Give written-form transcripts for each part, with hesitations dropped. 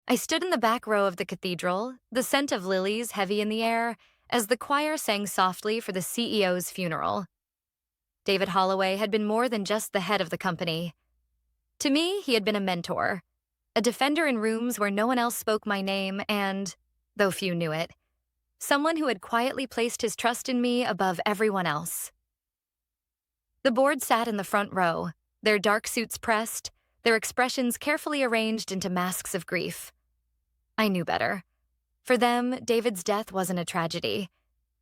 I stood in the back row of the cathedral, the scent of lilies heavy in the air, as the choir sang softly for the CEO's funeral. David Holloway had been more than just the head of the company. To me, he had been a mentor, a defender in rooms where no one else spoke my name and, though few knew it, someone who had quietly placed his trust in me above everyone else. The board sat in the front row, their dark suits pressed, their expressions carefully arranged into masks of grief. I knew better. For them, David's death wasn't a tragedy.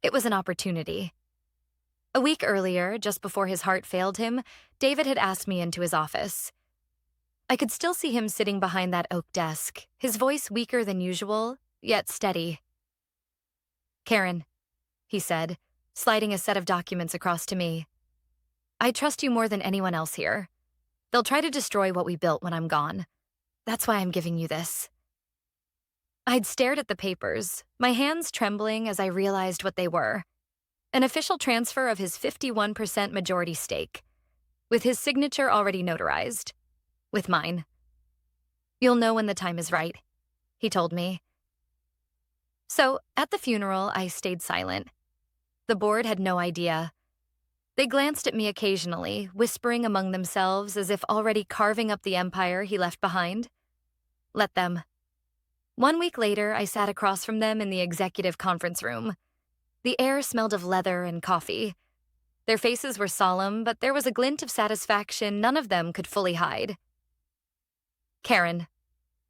It was an opportunity. A week earlier, just before his heart failed him, David had asked me into his office. I could still see him sitting behind that oak desk, his voice weaker than usual, yet steady. "Karen," he said, sliding a set of documents across to me. "I trust you more than anyone else here. They'll try to destroy what we built when I'm gone. That's why I'm giving you this." I'd stared at the papers, my hands trembling as I realized what they were. An official transfer of his 51% majority stake, with his signature already notarized. With mine. "You'll know when the time is right," he told me. So, at the funeral, I stayed silent. The board had no idea. They glanced at me occasionally, whispering among themselves as if already carving up the empire he left behind. Let them. 1 week later, I sat across from them in the executive conference room. The air smelled of leather and coffee. Their faces were solemn, but there was a glint of satisfaction none of them could fully hide. "Karen,"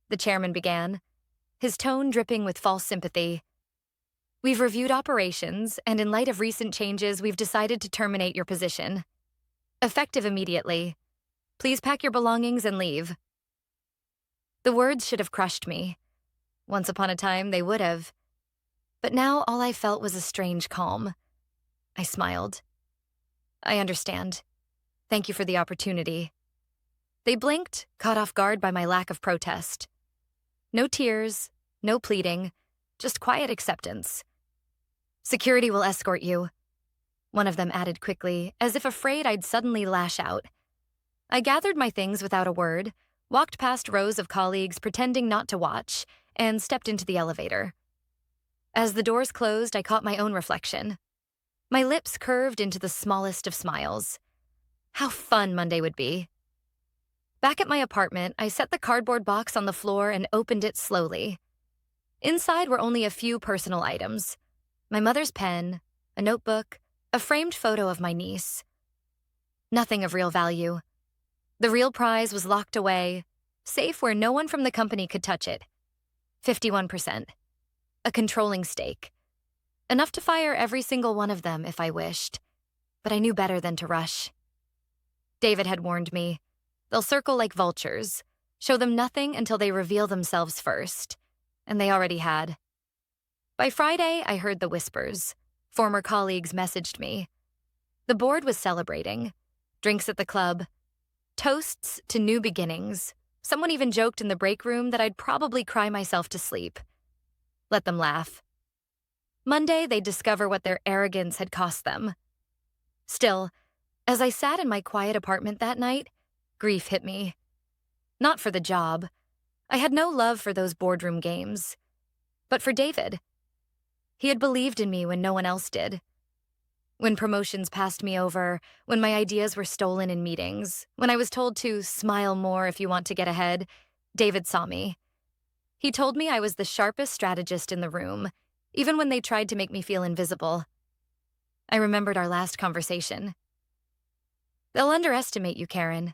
the chairman began, his tone dripping with false sympathy. "We've reviewed operations, and in light of recent changes, we've decided to terminate your position. Effective immediately. Please pack your belongings and leave." The words should have crushed me. Once upon a time, they would have. But now all I felt was a strange calm. I smiled. "I understand. Thank you for the opportunity." They blinked, caught off guard by my lack of protest. No tears, no pleading, just quiet acceptance. "Security will escort you," one of them added quickly, as if afraid I'd suddenly lash out. I gathered my things without a word, walked past rows of colleagues pretending not to watch, and stepped into the elevator. As the doors closed, I caught my own reflection. My lips curved into the smallest of smiles. How fun Monday would be. Back at my apartment, I set the cardboard box on the floor and opened it slowly. Inside were only a few personal items. My mother's pen, a notebook, a framed photo of my niece. Nothing of real value. The real prize was locked away, safe where no one from the company could touch it. 51%. A controlling stake. Enough to fire every single one of them if I wished. But I knew better than to rush. David had warned me. They'll circle like vultures, show them nothing until they reveal themselves first. And they already had. By Friday, I heard the whispers. Former colleagues messaged me. The board was celebrating. Drinks at the club. Toasts to new beginnings. Someone even joked in the break room that I'd probably cry myself to sleep. Let them laugh. Monday, they'd discover what their arrogance had cost them. Still, as I sat in my quiet apartment that night, grief hit me. Not for the job. I had no love for those boardroom games. But for David. He had believed in me when no one else did. When promotions passed me over, when my ideas were stolen in meetings, when I was told to smile more if you want to get ahead, David saw me. He told me I was the sharpest strategist in the room, even when they tried to make me feel invisible. I remembered our last conversation. "They'll underestimate you, Karen,"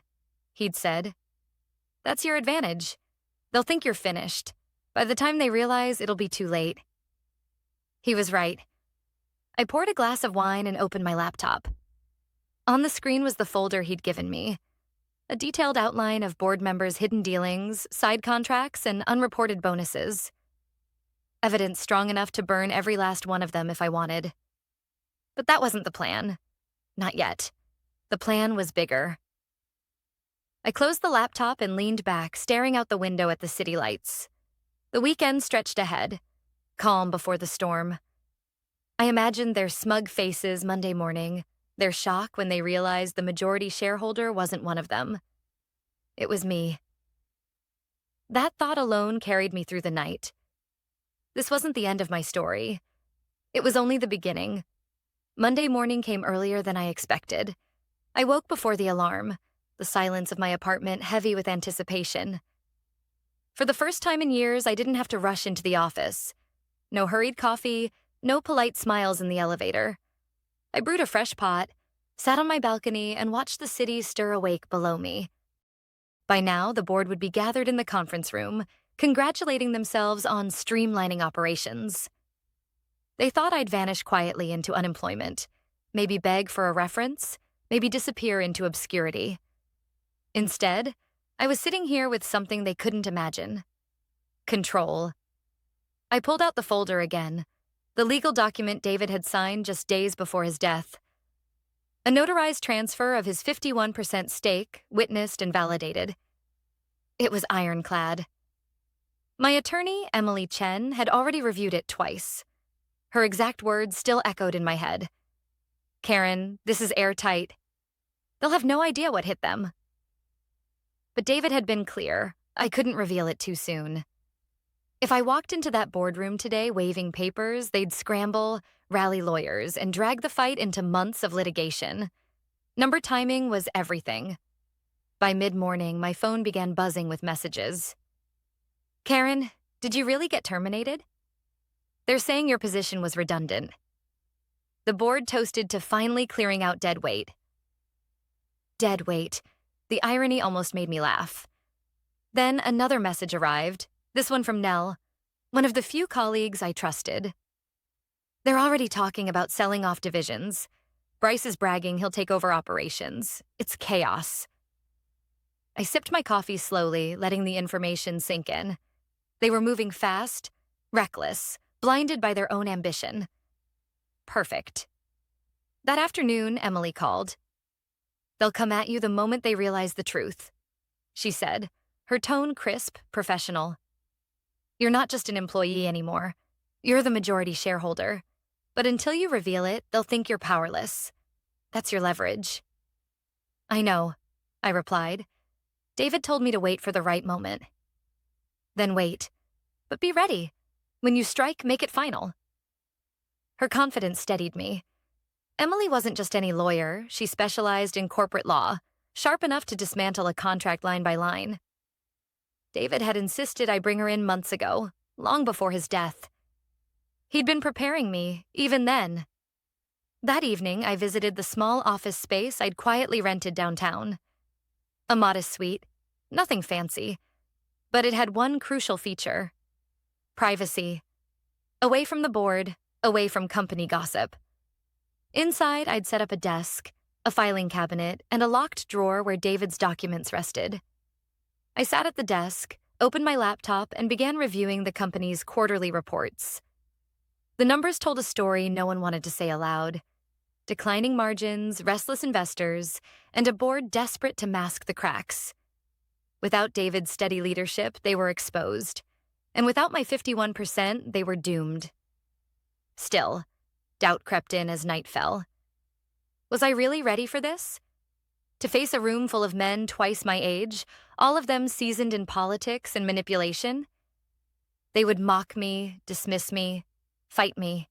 he'd said. "That's your advantage. They'll think you're finished. By the time they realize, it'll be too late." He was right. I poured a glass of wine and opened my laptop. On the screen was the folder he'd given me. A detailed outline of board members' hidden dealings, side contracts, and unreported bonuses. Evidence strong enough to burn every last one of them if I wanted. But that wasn't the plan. Not yet. The plan was bigger. I closed the laptop and leaned back, staring out the window at the city lights. The weekend stretched ahead, calm before the storm. I imagined their smug faces Monday morning, their shock when they realized the majority shareholder wasn't one of them. It was me. That thought alone carried me through the night. This wasn't the end of my story. It was only the beginning. Monday morning came earlier than I expected. I woke before the alarm, the silence of my apartment heavy with anticipation. For the first time in years, I didn't have to rush into the office. No hurried coffee, no polite smiles in the elevator. I brewed a fresh pot, sat on my balcony, and watched the city stir awake below me. By now, the board would be gathered in the conference room, congratulating themselves on streamlining operations. They thought I'd vanish quietly into unemployment, maybe beg for a reference, maybe disappear into obscurity. Instead, I was sitting here with something they couldn't imagine. Control. I pulled out the folder again, the legal document David had signed just days before his death. A notarized transfer of his 51% stake, witnessed and validated. It was ironclad. My attorney, Emily Chen, had already reviewed it twice. Her exact words still echoed in my head. "Karen, this is airtight. They'll have no idea what hit them." But David had been clear. I couldn't reveal it too soon. If I walked into that boardroom today waving papers, they'd scramble, rally lawyers, and drag the fight into months of litigation. Number timing was everything. By mid-morning, my phone began buzzing with messages. "Karen, did you really get terminated? They're saying your position was redundant." The board toasted to finally clearing out dead weight. Dead weight. The irony almost made me laugh. Then another message arrived, this one from Nell, one of the few colleagues I trusted. "They're already talking about selling off divisions. Bryce is bragging he'll take over operations. It's chaos." I sipped my coffee slowly, letting the information sink in. They were moving fast, reckless, blinded by their own ambition. Perfect. That afternoon, Emily called. "They'll come at you the moment they realize the truth," she said, her tone crisp, professional. "You're not just an employee anymore. You're the majority shareholder. But until you reveal it, they'll think you're powerless. That's your leverage." "I know," I replied. "David told me to wait for the right moment." "Then wait. But be ready. When you strike, make it final." Her confidence steadied me. Emily wasn't just any lawyer. She specialized in corporate law, sharp enough to dismantle a contract line by line. David had insisted I bring her in months ago, long before his death. He'd been preparing me, even then. That evening, I visited the small office space I'd quietly rented downtown. A modest suite, nothing fancy, but it had one crucial feature: privacy. Away from the board, away from company gossip. Inside, I'd set up a desk, a filing cabinet, and a locked drawer where David's documents rested. I sat at the desk, opened my laptop, and began reviewing the company's quarterly reports. The numbers told a story no one wanted to say aloud. Declining margins, restless investors, and a board desperate to mask the cracks. Without David's steady leadership, they were exposed. And without my 51%, they were doomed. Still, doubt crept in as night fell. Was I really ready for this? To face a room full of men twice my age, all of them seasoned in politics and manipulation? They would mock me, dismiss me, fight me.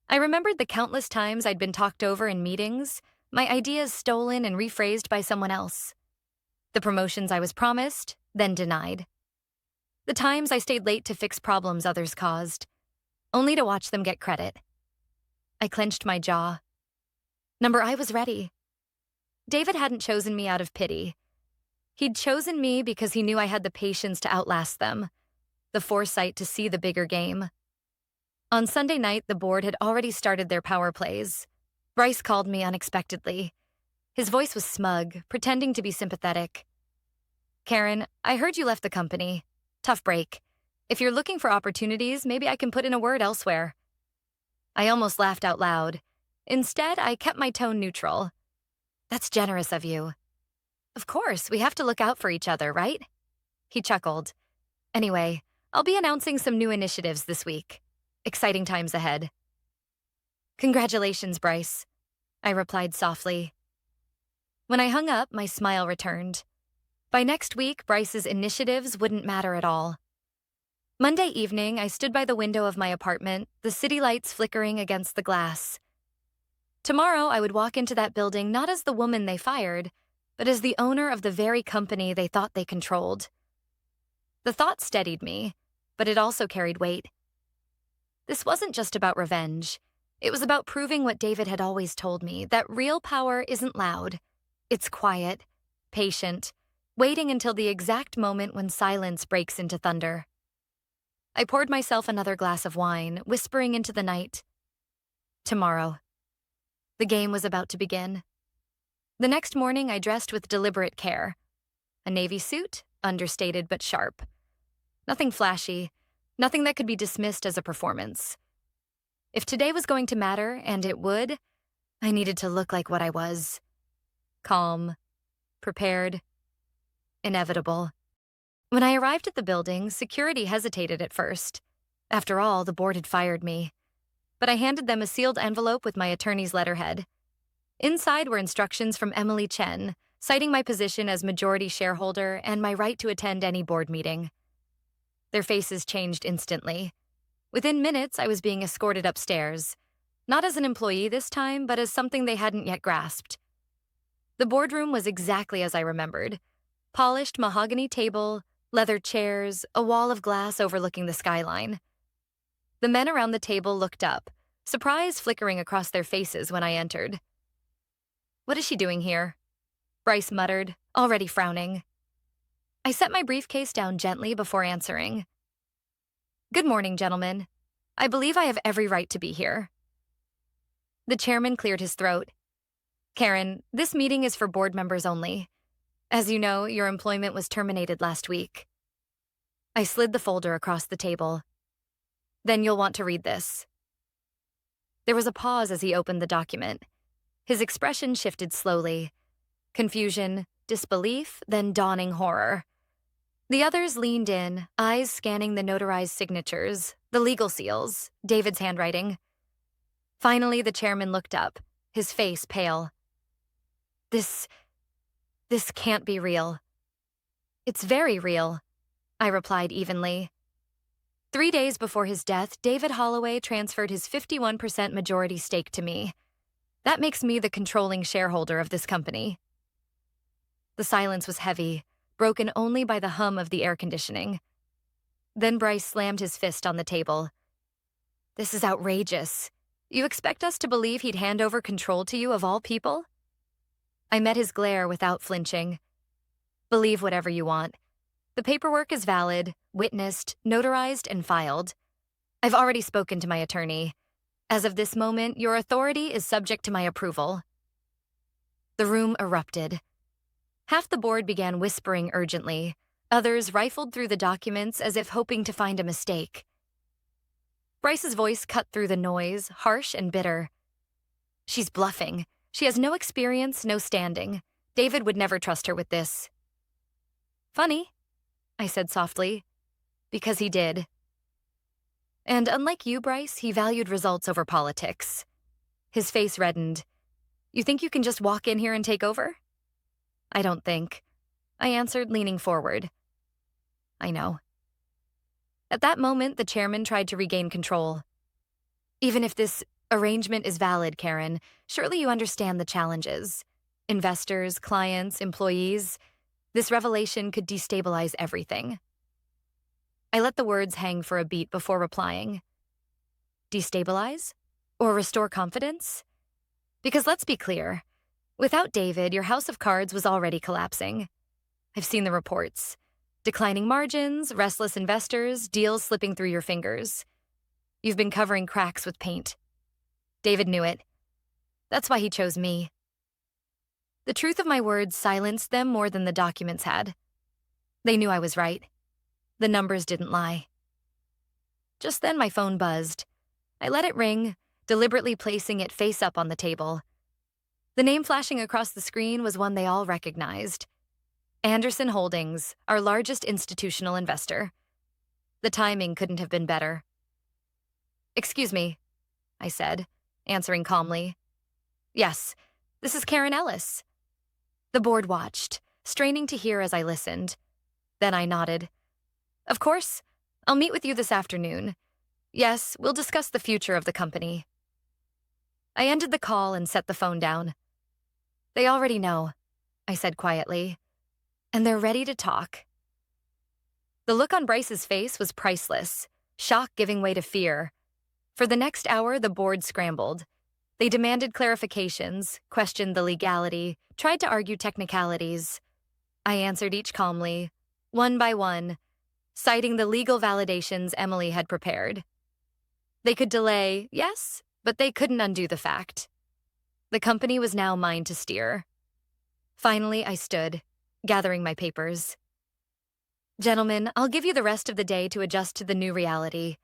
I remembered the countless times I'd been talked over in meetings, my ideas stolen and rephrased by someone else. The promotions I was promised, then denied. The times I stayed late to fix problems others caused, only to watch them get credit. I clenched my jaw. I was ready. David hadn't chosen me out of pity. He'd chosen me because he knew I had the patience to outlast them, the foresight to see the bigger game. On Sunday night, the board had already started their power plays. Bryce called me unexpectedly. His voice was smug, pretending to be sympathetic. "Karen, I heard you left the company. Tough break. If you're looking for opportunities, maybe I can put in a word elsewhere." I almost laughed out loud. Instead, I kept my tone neutral. "That's generous of you." "Of course, we have to look out for each other, right?" He chuckled. "Anyway, I'll be announcing some new initiatives this week. Exciting times ahead." "Congratulations, Bryce," I replied softly. When I hung up, my smile returned. By next week, Bryce's initiatives wouldn't matter at all. Monday evening, I stood by the window of my apartment, the city lights flickering against the glass. Tomorrow, I would walk into that building not as the woman they fired, but as the owner of the very company they thought they controlled. The thought steadied me, but it also carried weight. This wasn't just about revenge. It was about proving what David had always told me, that real power isn't loud. It's quiet, patient, waiting until the exact moment when silence breaks into thunder. I poured myself another glass of wine, whispering into the night. Tomorrow. The game was about to begin. The next morning, I dressed with deliberate care. A navy suit, understated but sharp. Nothing flashy, nothing that could be dismissed as a performance. If today was going to matter, and it would, I needed to look like what I was. Calm, prepared, inevitable. When I arrived at the building, security hesitated at first. After all, the board had fired me. But I handed them a sealed envelope with my attorney's letterhead. Inside were instructions from Emily Chen, citing my position as majority shareholder and my right to attend any board meeting. Their faces changed instantly. Within minutes, I was being escorted upstairs, not as an employee this time, but as something they hadn't yet grasped. The boardroom was exactly as I remembered. Polished mahogany table, leather chairs, a wall of glass overlooking the skyline. The men around the table looked up, surprise flickering across their faces when I entered. "What is she doing here?" Bryce muttered, already frowning. I set my briefcase down gently before answering. "Good morning, gentlemen. I believe I have every right to be here." The chairman cleared his throat. "Karen, this meeting is for board members only. As you know, your employment was terminated last week." I slid the folder across the table. "Then you'll want to read this." There was a pause as he opened the document. His expression shifted slowly. Confusion, disbelief, then dawning horror. The others leaned in, eyes scanning the notarized signatures, the legal seals, David's handwriting. Finally, the chairman looked up, his face pale. This can't be real." "It's very real," I replied evenly. 3 days before his death, David Holloway transferred his 51% majority stake to me. That makes me the controlling shareholder of this company. The silence was heavy, broken only by the hum of the air conditioning. Then Bryce slammed his fist on the table. "This is outrageous. You expect us to believe he'd hand over control to you of all people?" I met his glare without flinching. "Believe whatever you want. The paperwork is valid, witnessed, notarized, and filed. I've already spoken to my attorney. As of this moment, your authority is subject to my approval." The room erupted. Half the board began whispering urgently. Others rifled through the documents as if hoping to find a mistake. Bryce's voice cut through the noise, harsh and bitter. "She's bluffing. She has no experience, no standing. David would never trust her with this." "Funny," I said softly, "because he did. And unlike you, Bryce, he valued results over politics." His face reddened. "You think you can just walk in here and take over?" "I don't think," I answered, leaning forward. "I know." At that moment, the chairman tried to regain control. "Even if this arrangement is valid, Karen, surely you understand the challenges. Investors, clients, employees. This revelation could destabilize everything." I let the words hang for a beat before replying. "Destabilize? Or restore confidence? Because let's be clear. Without David, your house of cards was already collapsing. I've seen the reports. Declining margins, restless investors, deals slipping through your fingers. You've been covering cracks with paint. David knew it. That's why he chose me." The truth of my words silenced them more than the documents had. They knew I was right. The numbers didn't lie. Just then my phone buzzed. I let it ring, deliberately placing it face up on the table. The name flashing across the screen was one they all recognized. Anderson Holdings, our largest institutional investor. The timing couldn't have been better. "Excuse me," I said, answering calmly. "Yes, this is Karen Ellis." The board watched, straining to hear as I listened. Then I nodded. Of course. I'll meet with you this afternoon. Yes, we'll discuss the future of the company. I ended the call and set the phone down. They already know, I said quietly, and they're ready to talk. The look on Bryce's face was priceless, shock giving way to fear. For the next hour, the board scrambled. They demanded clarifications, questioned the legality, tried to argue technicalities. I answered each calmly, one by one, citing the legal validations Emily had prepared. They could delay, yes, but they couldn't undo the fact. The company was now mine to steer. Finally, I stood, gathering my papers. Gentlemen, I'll give you the rest of the day to adjust to the new reality.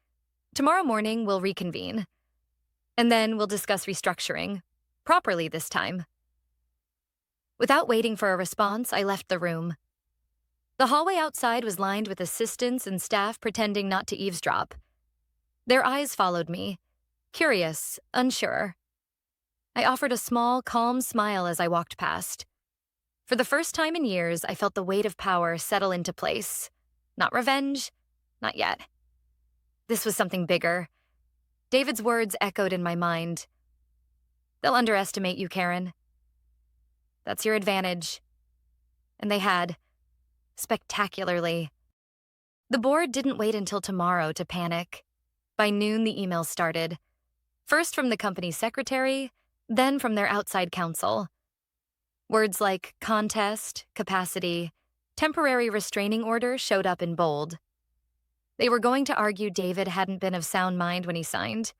Tomorrow morning, we'll reconvene. And then we'll discuss restructuring, properly this time. Without waiting for a response, I left the room. The hallway outside was lined with assistants and staff pretending not to eavesdrop. Their eyes followed me, curious, unsure. I offered a small, calm smile as I walked past. For the first time in years, I felt the weight of power settle into place. Not revenge, not yet. This was something bigger. David's words echoed in my mind. They'll underestimate you, Karen. That's your advantage. And they had. Spectacularly. The board didn't wait until tomorrow to panic. By noon, the emails started. First from the company's secretary, then from their outside counsel. Words like contest, capacity, temporary restraining order showed up in bold. They were going to argue David hadn't been of sound mind when he signed.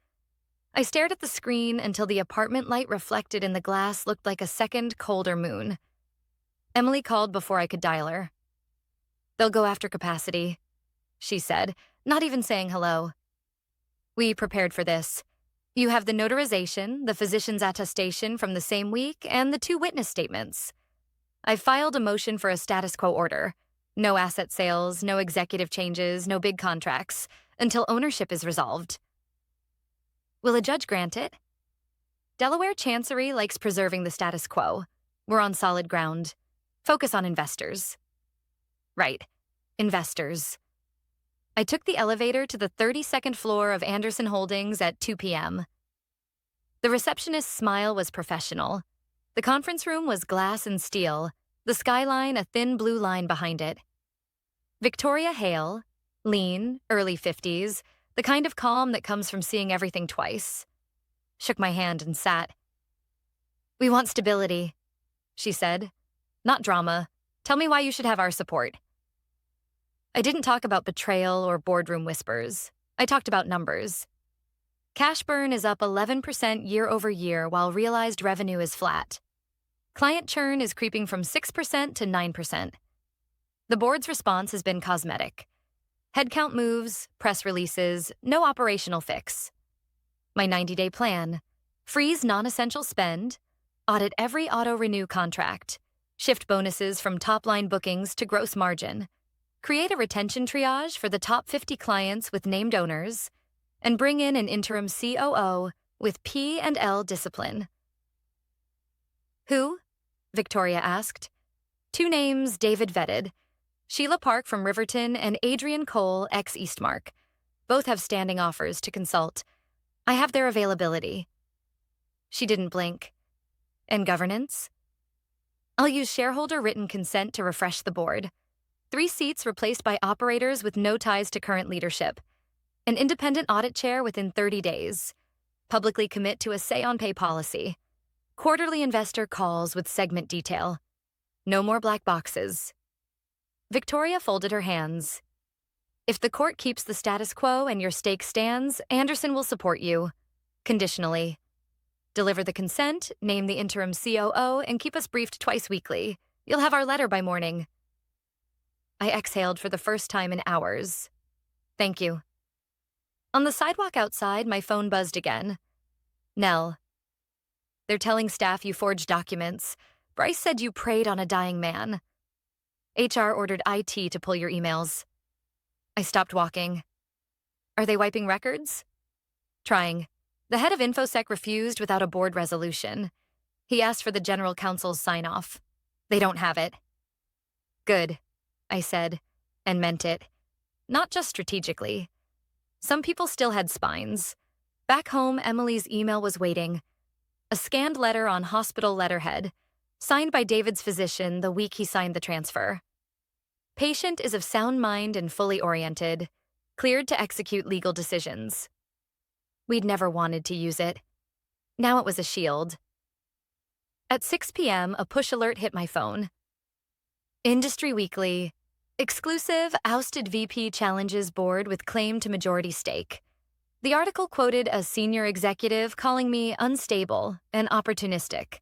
I stared at the screen until the apartment light reflected in the glass looked like a second, colder moon. Emily called before I could dial her. They'll go after capacity, she said, not even saying hello. We prepared for this. You have the notarization, the physician's attestation from the same week, and the 2 witness statements. I filed a motion for a status quo order. No asset sales, no executive changes, no big contracts, until ownership is resolved. Will a judge grant it? Delaware Chancery likes preserving the status quo. We're on solid ground. Focus on investors. Right. Investors. I took the elevator to the 32nd floor of Anderson Holdings at 2 p.m. The receptionist's smile was professional. The conference room was glass and steel, the skyline a thin blue line behind it. Victoria Hale, lean, early 50s, the kind of calm that comes from seeing everything twice, shook my hand and sat. We want stability, she said. Not drama. Tell me why you should have our support. I didn't talk about betrayal or boardroom whispers. I talked about numbers. Cash burn is up 11% year over year while realized revenue is flat. Client churn is creeping from 6% to 9%. The board's response has been cosmetic. Headcount moves, press releases, no operational fix. My 90-day plan: freeze non-essential spend, audit every auto-renew contract, shift bonuses from top-line bookings to gross margin, create a retention triage for the top 50 clients with named owners, and bring in an interim COO with P&L discipline. Who? Victoria asked. 2 names David vetted. Sheila Park from Riverton and Adrian Cole, ex-Eastmark. Both have standing offers to consult. I have their availability. She didn't blink. And governance? I'll use shareholder written consent to refresh the board. 3 seats replaced by operators with no ties to current leadership. An independent audit chair within 30 days. Publicly commit to a say-on-pay policy. Quarterly investor calls with segment detail. No more black boxes. Victoria folded her hands. If the court keeps the status quo and your stake stands, Anderson will support you. Conditionally. Deliver the consent, name the interim COO, and keep us briefed twice weekly. You'll have our letter by morning. I exhaled for the first time in hours. Thank you. On the sidewalk outside, my phone buzzed again. Nell. They're telling staff you forged documents. Bryce said you preyed on a dying man. HR ordered IT to pull your emails. I stopped walking. Are they wiping records? Trying. The head of InfoSec refused without a board resolution. He asked for the general counsel's sign-off. They don't have it. Good, I said, and meant it. Not just strategically. Some people still had spines. Back home, Emily's email was waiting. A scanned letter on hospital letterhead, signed by David's physician the week he signed the transfer. Patient is of sound mind and fully oriented, cleared to execute legal decisions. We'd never wanted to use it. Now it was a shield. At 6 p.m., a push alert hit my phone. Industry Weekly. Exclusive ousted VP challenges board with claim to majority stake. The article quoted a senior executive calling me unstable and opportunistic.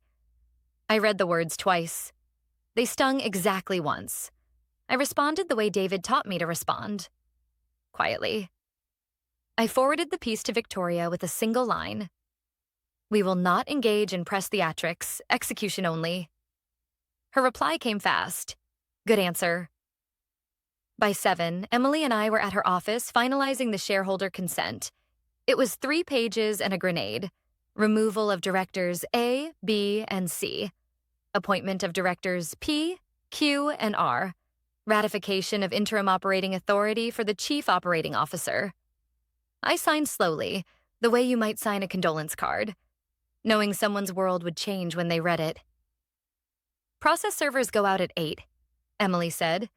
I read the words twice. They stung exactly once. I responded the way David taught me to respond. Quietly. I forwarded the piece to Victoria with a single line. We will not engage in press theatrics, execution only. Her reply came fast. Good answer. By 7, Emily and I were at her office finalizing the shareholder consent. It was 3 pages and a grenade. Removal of directors A, B, and C. Appointment of directors P, Q, and R. Ratification of interim operating authority for the chief operating officer. I signed slowly, the way you might sign a condolence card, knowing someone's world would change when they read it. Process servers go out at 8, Emily said.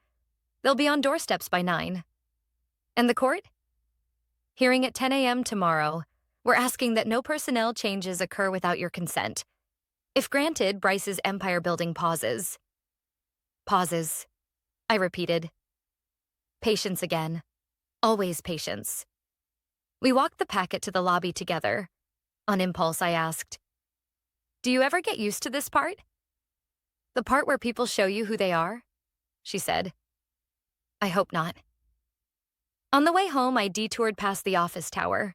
They'll be on doorsteps by 9. And the court? Hearing at 10 a.m. tomorrow. We're asking that no personnel changes occur without your consent. If granted, Bryce's empire building pauses. Pauses. I repeated. Patience again. Always patience. We walked the packet to the lobby together. On impulse, I asked, Do you ever get used to this part? The part where people show you who they are? She said. I hope not. On the way home, I detoured past the office tower.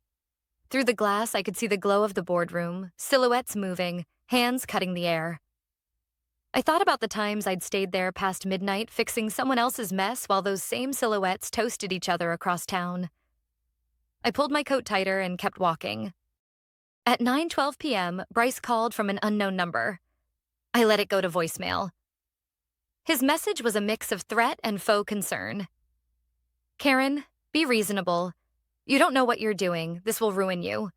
Through the glass, I could see the glow of the boardroom, silhouettes moving, hands cutting the air. I thought about the times I'd stayed there past midnight fixing someone else's mess while those same silhouettes toasted each other across town. I pulled my coat tighter and kept walking. At 9:12 p.m., Bryce called from an unknown number. I let it go to voicemail. His message was a mix of threat and faux concern. Karen, be reasonable. You don't know what you're doing. This will ruin you.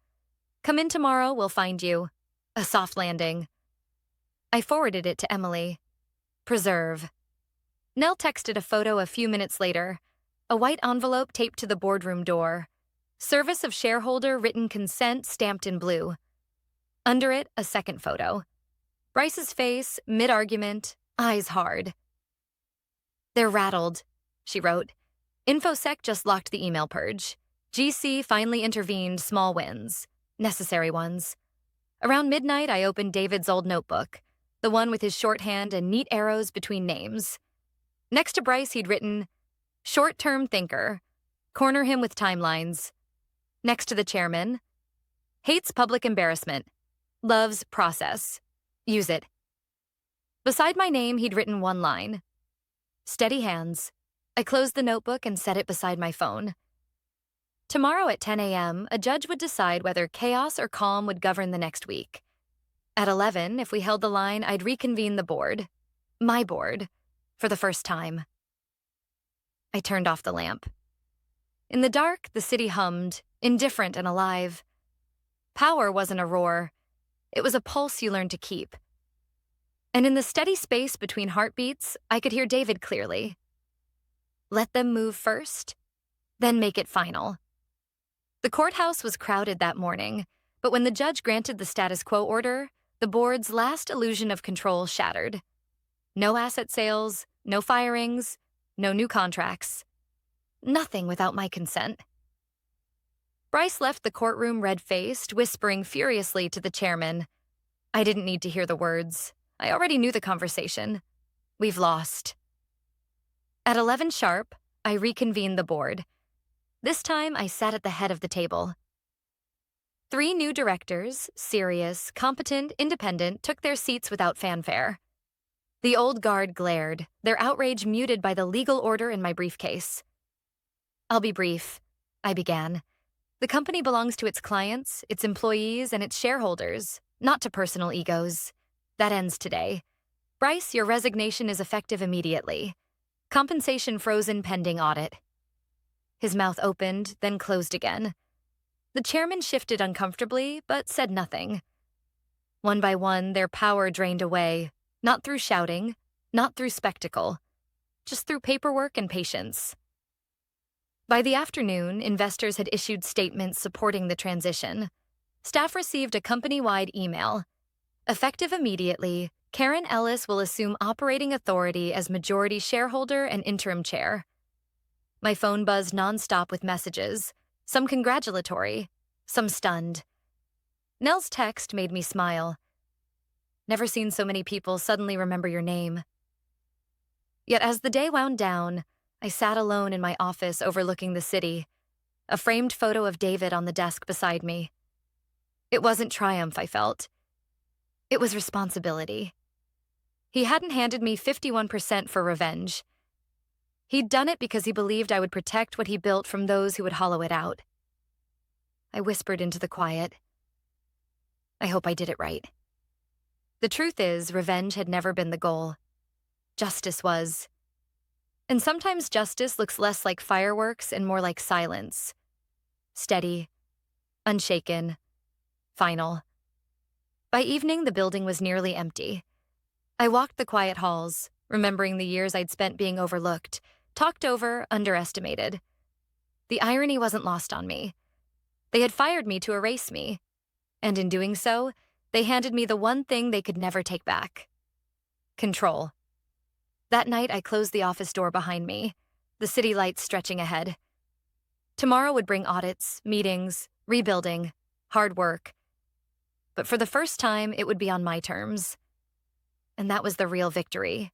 Come in tomorrow, we'll find you. A soft landing. I forwarded it to Emily. Preserve. Nell texted a photo a few minutes later. A white envelope taped to the boardroom door. Service of shareholder written consent stamped in blue. Under it, a second photo. Bryce's face, mid-argument, eyes hard. They're rattled, she wrote. InfoSec just locked the email purge. GC finally intervened, small wins. Necessary ones. Around midnight, I opened David's old notebook, the one with his shorthand and neat arrows between names. Next to Bryce, he'd written, Short-term thinker. Corner him with timelines. Next to the chairman, hates public embarrassment. Loves process. Use it. Beside my name, he'd written one line. Steady hands. I closed the notebook and set it beside my phone. Tomorrow at 10 a.m., a judge would decide whether chaos or calm would govern the next week. At 11, if we held the line, I'd reconvene the board. My board. For the first time. I turned off the lamp. In the dark, the city hummed, indifferent and alive. Power wasn't a roar. It was a pulse you learned to keep. And in the steady space between heartbeats, I could hear David clearly. Let them move first, then make it final. The courthouse was crowded that morning, but when the judge granted the status quo order, the board's last illusion of control shattered. No asset sales, no firings, no new contracts. Nothing without my consent. Bryce left the courtroom red-faced, whispering furiously to the chairman. I didn't need to hear the words. I already knew the conversation. We've lost. At 11 sharp, I reconvened the board. This time, I sat at the head of the table. 3 new directors, serious, competent, independent, took their seats without fanfare. The old guard glared, their outrage muted by the legal order in my briefcase. I'll be brief, I began. The company belongs to its clients, its employees, and its shareholders, not to personal egos. That ends today. Bryce, your resignation is effective immediately. Compensation frozen pending audit. His mouth opened, then closed again. The chairman shifted uncomfortably, but said nothing. One by one, their power drained away, not through shouting, not through spectacle, just through paperwork and patience. By the afternoon, investors had issued statements supporting the transition. Staff received a company-wide email. Effective immediately, Karen Ellis will assume operating authority as majority shareholder and interim chair. My phone buzzed nonstop with messages, some congratulatory, some stunned. Nell's text made me smile. Never seen so many people suddenly remember your name. Yet as the day wound down, I sat alone in my office overlooking the city, a framed photo of David on the desk beside me. It wasn't triumph I felt. It was responsibility. He hadn't handed me 51% for revenge. He'd done it because he believed I would protect what he built from those who would hollow it out. I whispered into the quiet. I hope I did it right. The truth is, revenge had never been the goal. Justice was. And sometimes justice looks less like fireworks and more like silence. Steady, unshaken, final. By evening, the building was nearly empty. I walked the quiet halls, remembering the years I'd spent being overlooked, talked over, underestimated. The irony wasn't lost on me. They had fired me to erase me, and in doing so, they handed me the one thing they could never take back: control. That night, I closed the office door behind me, the city lights stretching ahead. Tomorrow would bring audits, meetings, rebuilding, hard work. But for the first time, it would be on my terms. And that was the real victory.